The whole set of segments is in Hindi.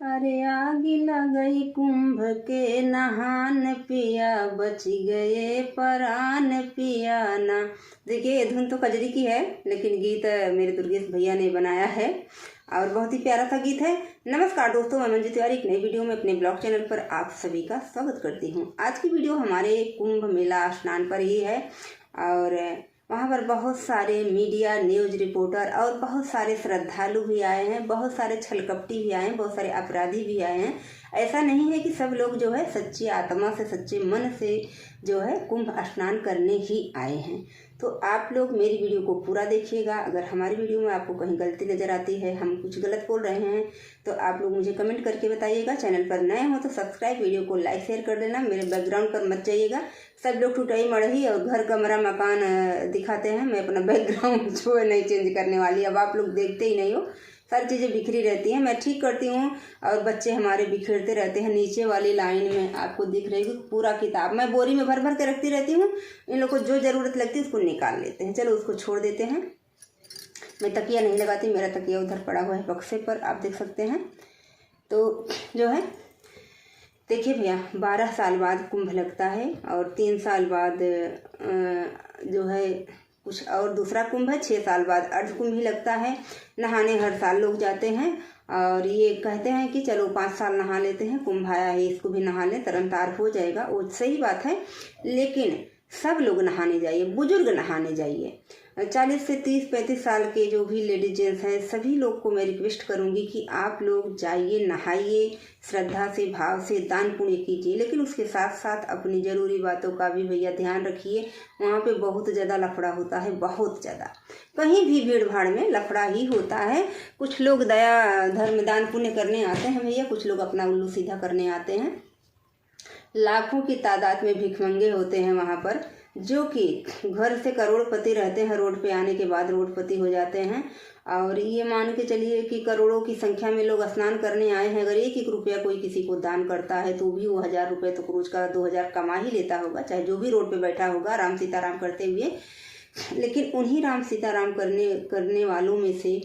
अरे आग लगई कुंभ के नहान पिया, बच गए परान पिया ना। देखिए ये धुन तो कजरी की है, लेकिन गीत मेरे दुर्गेश भैया ने बनाया है और बहुत ही प्यारा सा गीत है। नमस्कार दोस्तों, मैं मंजू तिवारी एक नई वीडियो में अपने ब्लॉग चैनल पर आप सभी का स्वागत करती हूँ। आज की वीडियो हमारे कुंभ मेला स्नान पर ही है और वहाँ पर बहुत सारे मीडिया न्यूज़ रिपोर्टर और बहुत सारे श्रद्धालु भी आए हैं, बहुत सारे छलकपटी भी आए हैं, बहुत सारे अपराधी भी आए हैं। ऐसा नहीं है कि सब लोग जो है सच्ची आत्मा से सच्चे मन से जो है कुंभ स्नान करने ही आए हैं। तो आप लोग मेरी वीडियो को पूरा देखिएगा। अगर हमारी वीडियो में आपको कहीं गलती नज़र आती है, हम कुछ गलत बोल रहे हैं, तो आप लोग मुझे कमेंट करके बताइएगा। चैनल पर नए हो तो सब्सक्राइब, वीडियो को लाइक शेयर कर देना। मेरे बैकग्राउंड पर मत जाइएगा, सब लोग टूटाई मड़ही और घर कमरा मकान दिखाते हैं। मैं अपना बैकग्राउंड जो है नहीं चेंज करने वाली। अब आप लोग देखते ही नहीं हो, सारी चीज़ें बिखरी रहती हैं, मैं ठीक करती हूँ और बच्चे हमारे बिखरते रहते हैं। नीचे वाली लाइन में आपको दिख रही है पूरा किताब मैं बोरी में भर भर के रखती रहती हूँ। इन लोग को जो ज़रूरत लगती है उसको निकाल लेते हैं। चलो उसको छोड़ देते हैं। मैं तकिया नहीं लगाती, मेरा तकिया उधर पड़ा हुआ है बक्से पर, आप देख सकते हैं। तो जो है देखिए भैया, 12 साल बाद कुंभ लगता है और 3 साल बाद जो है कुछ और दूसरा कुंभ है। 6 साल बाद अर्ध कुंभ ही लगता है। नहाने हर साल लोग जाते हैं और ये कहते हैं कि चलो 5 साल नहा लेते हैं, कुंभ आया है इसको भी नहा लें, तरनतार हो जाएगा। वो सही बात है, लेकिन सब लोग नहाने जाइए, बुजुर्ग नहाने जाइए। 40 से 30-35 साल के जो भी लेडीज जेंट्स हैं, सभी लोग को मैं रिक्वेस्ट करूंगी कि आप लोग जाइए, नहाइए, श्रद्धा से भाव से दान पुण्य कीजिए, लेकिन उसके साथ साथ अपनी ज़रूरी बातों का भी भैया ध्यान रखिए। वहाँ पे बहुत ज़्यादा लफड़ा होता है, बहुत ज़्यादा। कहीं भी भीड़ भाड़ में लफड़ा ही होता है। कुछ लोग दया धर्म दान पुण्य करने आते हैं भैया, कुछ लोग अपना उल्लू सीधा करने आते हैं। लाखों की तादाद में भिखमंगे होते हैं वहाँ पर, जो कि घर से करोड़पति रहते हैं, रोड पे आने के बाद रोडपति हो जाते हैं। और ये मान के चलिए कि करोड़ों की संख्या में लोग स्नान करने आए हैं। अगर एक रुपया कोई किसी को दान करता है तो भी वो 1000 रुपये तो रोज का 2000 कमा ही लेता होगा, चाहे जो भी रोड पे बैठा होगा राम सीताराम करते हुए। लेकिन उन्हीं राम सीताराम करने वालों में से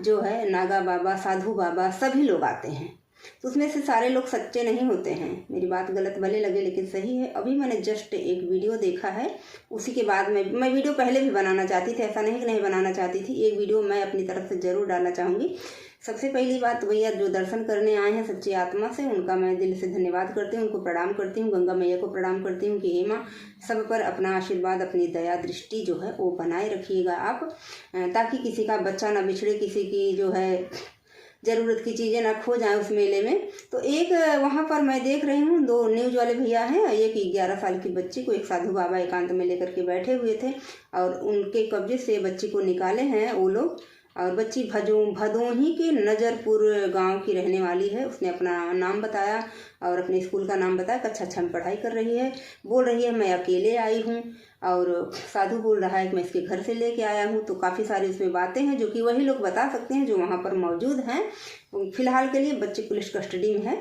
जो है नागा बाबा, साधु बाबा, सभी लोग आते हैं। तो उसमें से सारे लोग सच्चे नहीं होते हैं। मेरी बात गलत भले लगे लेकिन सही है। अभी मैंने जस्ट एक वीडियो देखा है, उसी के बाद मैं वीडियो पहले भी बनाना चाहती थी, ऐसा नहीं कि नहीं बनाना चाहती थी। एक वीडियो मैं अपनी तरफ से ज़रूर डालना चाहूँगी। सबसे पहली बात तो भैया, जो दर्शन करने आए हैं सच्ची आत्मा से, उनका मैं दिल से धन्यवाद करती हूँ, उनको प्रणाम करती हूँ। गंगा मैया को प्रणाम करती हूँ कि हे माँ, सब पर अपना आशीर्वाद, अपनी दया दृष्टि जो है वो बनाए रखिएगा आप, ताकि किसी का बच्चा ना बिछड़े, किसी की जो है ज़रूरत की चीज़ें ना खो जाएं उस मेले में। तो एक वहाँ पर मैं देख रही हूँ, 2 न्यूज़ वाले भैया हैं, एक 11 साल की बच्ची को एक साधु बाबा एकांत में लेकर के बैठे हुए थे और उनके कब्जे से बच्ची को निकाले हैं वो लोग। और बच्ची भदोही के नजरपुर गांव की रहने वाली है। उसने अपना नाम बताया और अपने स्कूल का नाम बताया, कक्षा 6 में पढ़ाई कर रही है। बोल रही है मैं अकेले आई हूँ और साधु बोल रहा है कि मैं इसके घर से लेके आया हूँ। तो काफ़ी सारी उसमें बातें हैं जो कि वही लोग बता सकते हैं जो वहाँ पर मौजूद हैं। फिलहाल के लिए बच्ची पुलिस कस्टडी में है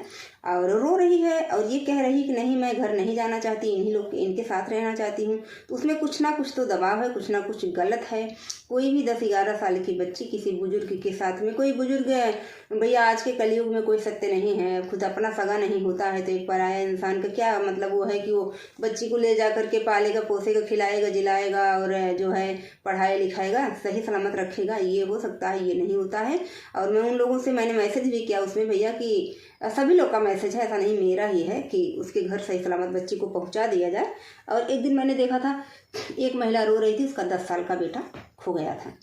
और रो रही है और ये कह रही कि नहीं मैं घर नहीं जाना चाहती, इन्हीं लोग इनके साथ रहना चाहती हूँ। तो उसमें कुछ ना कुछ तो दबाव है, कुछ ना कुछ गलत है। कोई भी 10-11 साल की बच्ची किसी बुजुर्ग के साथ में, कोई बुजुर्ग भैया आज के कलयुग में कोई सत्य नहीं है, खुद अपना सगा नहीं होता है तो एक पराया इंसान का क्या मतलब वो है कि वो बच्ची को ले जा करके पालेगा, पोसेगा, खिलाएगा, जिलाएगा और जो है पढ़ाई लिखाएगा, सही सलामत रखेगा। ये हो सकता है, ये नहीं होता है। और मैं उन लोगों से मैंने मैसेज भी किया उसमें भैया कि सभी लोग का मैसेज है, ऐसा नहीं मेरा ही है, कि उसके घर सही सलामत बच्ची को पहुंचा दिया जाए। और एक दिन मैंने देखा था एक महिला रो रही थी, उसका 10 साल का बेटा खो गया था।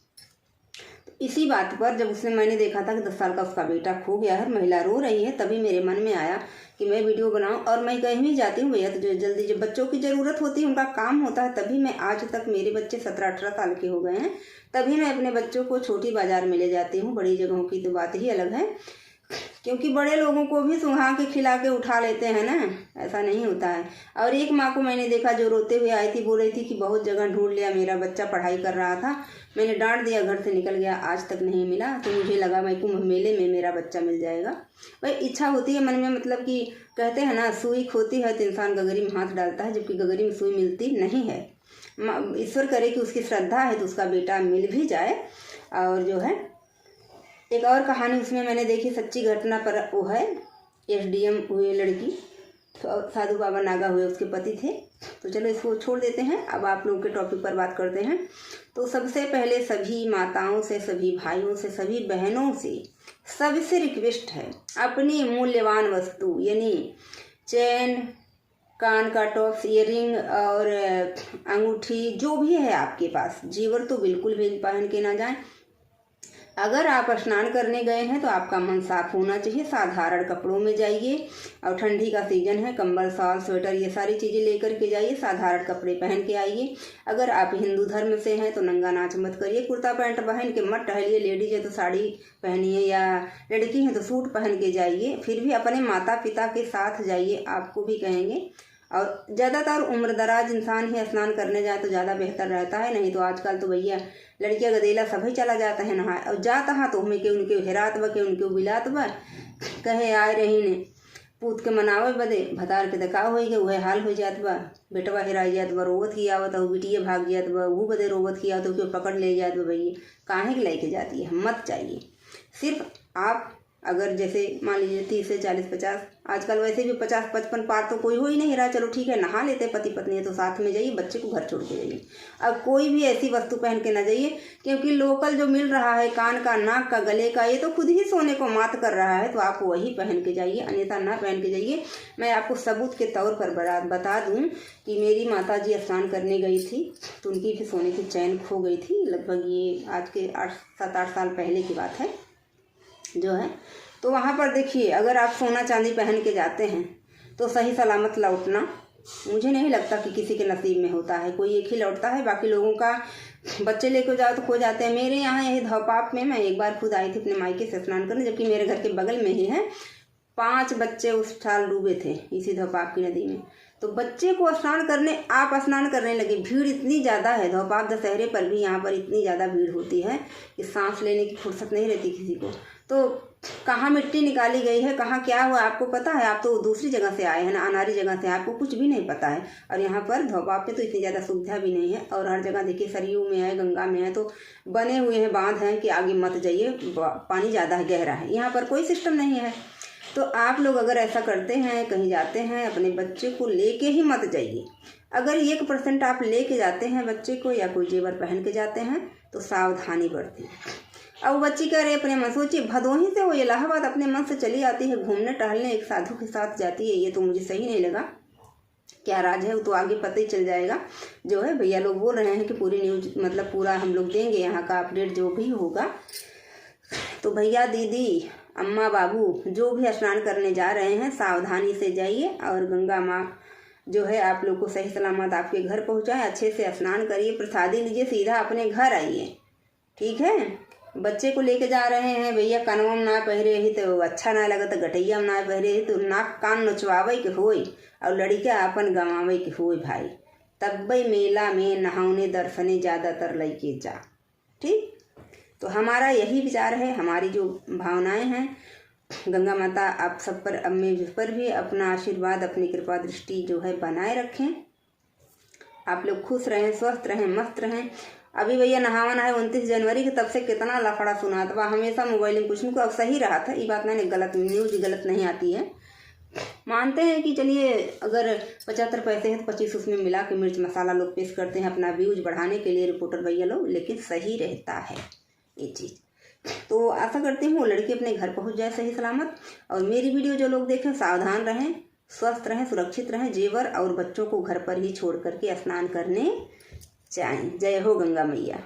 इसी बात पर जब मैंने देखा था कि 10 साल का उसका बेटा खो गया है, महिला रो रही है, तभी मेरे मन में आया कि मैं वीडियो बनाऊं। और मैं कहीं भी जाती हूँ भैया तो जो जल्दी जब बच्चों की ज़रूरत होती है, उनका काम होता है, तभी मैं आज तक, मेरे बच्चे 17-18 साल के हो गए हैं, तभी मैं अपने बच्चों को छोटी बाज़ार में ले जाती हूँ। बड़ी जगहों की तो बात ही अलग है, क्योंकि बड़े लोगों को भी सुंघा के खिला के उठा लेते हैं ना, ऐसा नहीं होता है। और एक माँ को मैंने देखा जो रोते हुए आई थी, बोल रही थी कि बहुत जगह ढूंढ लिया, मेरा बच्चा पढ़ाई कर रहा था, मैंने डांट दिया, घर से निकल गया, आज तक नहीं मिला। तो मुझे लगा मैं कुंभ मेले में मेरा बच्चा मिल जाएगा। भाई इच्छा होती है मन में, मतलब कि कहते हैं ना सुई खोती है तो इंसान गगरी में हाथ डालता है, जबकि गगरी में सुई मिलती नहीं है। ईश्वर करे कि उसकी श्रद्धा है तो उसका बेटा मिल भी जाए। और जो है एक और कहानी उसमें मैंने देखी, सच्ची घटना पर वो है। SDM हुए लड़की, साधु बाबा नागा हुए, उसके पति थे। तो चलो इसको छोड़ देते हैं, अब आप लोगों के टॉपिक पर बात करते हैं। तो सबसे पहले सभी माताओं से, सभी भाइयों से, सभी बहनों से, सबसे रिक्वेस्ट है, अपनी मूल्यवान वस्तु यानी चैन, कान का टॉप्स, ईयरिंग और अंगूठी, जो भी है आपके पास, जीवर तो बिल्कुल भी पहन के ना जाएं। अगर आप स्नान करने गए हैं तो आपका मन साफ होना चाहिए, साधारण कपड़ों में जाइए। और ठंडी का सीजन है, कंबल, शॉल, स्वेटर, ये सारी चीज़ें लेकर के जाइए, साधारण कपड़े पहन के आइए। अगर आप हिंदू धर्म से हैं तो नंगा नाच मत करिए, कुर्ता पैंट पहन के मत टहलिए। लेडीज है तो साड़ी पहनिए, या लड़की है तो सूट पहन के जाइए। फिर भी अपने माता पिता के साथ जाइए, आपको भी कहेंगे। और ज़्यादातर उम्रदराज इंसान ही स्नान करने जाए तो ज़्यादा बेहतर रहता है। नहीं तो आजकल तो भैया लड़कियां गदेला सभी चला जाता है नहाए, और जाता हाँ तो हमें के उनके हेरात बा, के उनके बिलात बा, कहे आए रही ने पूत के मनावे बदे भतार के दकाव हो गए, वह हाल हो जात बा। बेटवा हेरा जात बा, रोवत की आवत, और बिटिया भाग जात बा, वो बदे रोवत की आवत, क्यों पकड़ ले जात बा। भैया काहे के लेके जाती है, मत चाहिए। सिर्फ आप अगर जैसे मान लीजिए 30 से 40, 50, आजकल वैसे भी 50, 55 पार तो कोई हो ही नहीं रहा। चलो ठीक है, नहा लेते पति पत्नी है तो साथ में जाइए, बच्चे को घर छोड़ के जाइए। अब कोई भी ऐसी वस्तु पहन के ना जाइए, क्योंकि लोकल जो मिल रहा है, कान का, नाक का, गले का, ये तो खुद ही सोने को मात कर रहा है। तो आप वही पहन के जाइए, अन्यथा ना पहन के जाइए। मैं आपको सबूत के तौर पर बता दूँ कि मेरी माता जी स्नान करने गई थी तो उनकी भी सोने की चैन खो गई थी। लगभग ये आज के 7-8 साल पहले की बात है जो है। तो वहाँ पर देखिए, अगर आप सोना चांदी पहन के जाते हैं तो सही सलामत लौटना मुझे नहीं लगता कि किसी के नसीब में होता है। कोई एक ही लौटता है, बाकी लोगों का बच्चे लेकर जाओ तो खो जाते हैं। मेरे यहाँ यही धौपाप में मैं एक बार खुद आई थी अपने मायके से स्नान करने, जबकि मेरे घर के बगल में ही है। 5 बच्चे उस साल डूबे थे इसी धौपाप की नदी में। तो बच्चे को स्नान करने, आप स्नान करने लगे, भीड़ इतनी ज़्यादा है। धौपाप दशहरे पर भी यहाँ पर इतनी ज़्यादा भीड़ होती है कि सांस लेने की फुर्सत नहीं रहती किसी को। तो कहाँ मिट्टी निकाली गई है, कहाँ क्या हुआ आपको पता है? आप तो दूसरी जगह से आए हैं ना, अनारी जगह से, आपको कुछ भी नहीं पता है। और यहाँ पर धौपाप में तो इतनी ज़्यादा सुविधा भी नहीं है। और हर जगह देखिए, सरयू में है, गंगा में है, तो बने हुए हैं बांध हैं कि आगे मत जाइए, पानी ज़्यादा गहरा है। यहाँ पर कोई सिस्टम नहीं है। तो आप लोग अगर ऐसा करते हैं, कहीं जाते हैं, अपने बच्चे को लेके ही मत जाइए। अगर 1% आप लेके जाते हैं बच्चे को, या कोई जेवर पहन के जाते हैं, तो सावधानी बरतें। अब बच्ची कह रही अपने मन, सोचिए भदोही से वो इलाहाबाद अपने मन से चली आती है घूमने टहलने, एक साधु के साथ जाती है। ये तो मुझे सही नहीं लगा। क्या राज है वो तो आगे पता ही चल जाएगा जो है। भैया लोग बोल रहे हैं कि पूरी न्यूज, मतलब पूरा हम लोग देंगे यहाँ का अपडेट जो भी होगा। तो भैया दीदी, अम्मा बाबू, जो भी स्नान करने जा रहे हैं, सावधानी से जाइए। और गंगा माँ जो है आप लोग को सही सलामत आपके घर पहुँचाए। अच्छे से स्नान करिए, प्रसादी लीजिए, सीधा अपने घर आइए, ठीक है। बच्चे को लेके जा रहे हैं भैया, कनवा में ना पहरे ही तो अच्छा ना लगा, तो गटैया में ना पहरे ही तो नाक कान नचवावे के होई, और लड़का अपन गंवावे के होई भाई। तब भाई मेला में नहाने दर्शने ज़्यादातर लइके जा, ठीक। तो हमारा यही विचार है, हमारी जो भावनाएं हैं। गंगा माता आप सब पर, मुझ पर भी अपना आशीर्वाद, अपनी कृपा दृष्टि जो है बनाए रखें। आप लोग खुश रहें, स्वस्थ रहें, मस्त रहें। अभी भैया नहावन है 29 जनवरी के, तब से कितना लफड़ा सुना था। हमेशा मोबाइल में कुछ न कुछ, अब सही रहा था ये बात, मैंने गलत न्यूज गलत नहीं आती है। मानते हैं कि चलिए अगर 75 पैसे हैं तो 25 उसमें मिला के मिर्च मसाला लोग पेश करते हैं अपना व्यूज बढ़ाने के लिए, रिपोर्टर भैया लोग, लेकिन सही रहता है ये चीज़। तो आशा करती हूँ वो लड़की अपने घर पहुँच जाए सही सलामत। और मेरी वीडियो जो लोग देखें, सावधान रहें, स्वस्थ रहें, सुरक्षित रहें, जेवर और बच्चों को घर पर ही छोड़ करके स्नान करने जाएं। जय हो गंगा मैया।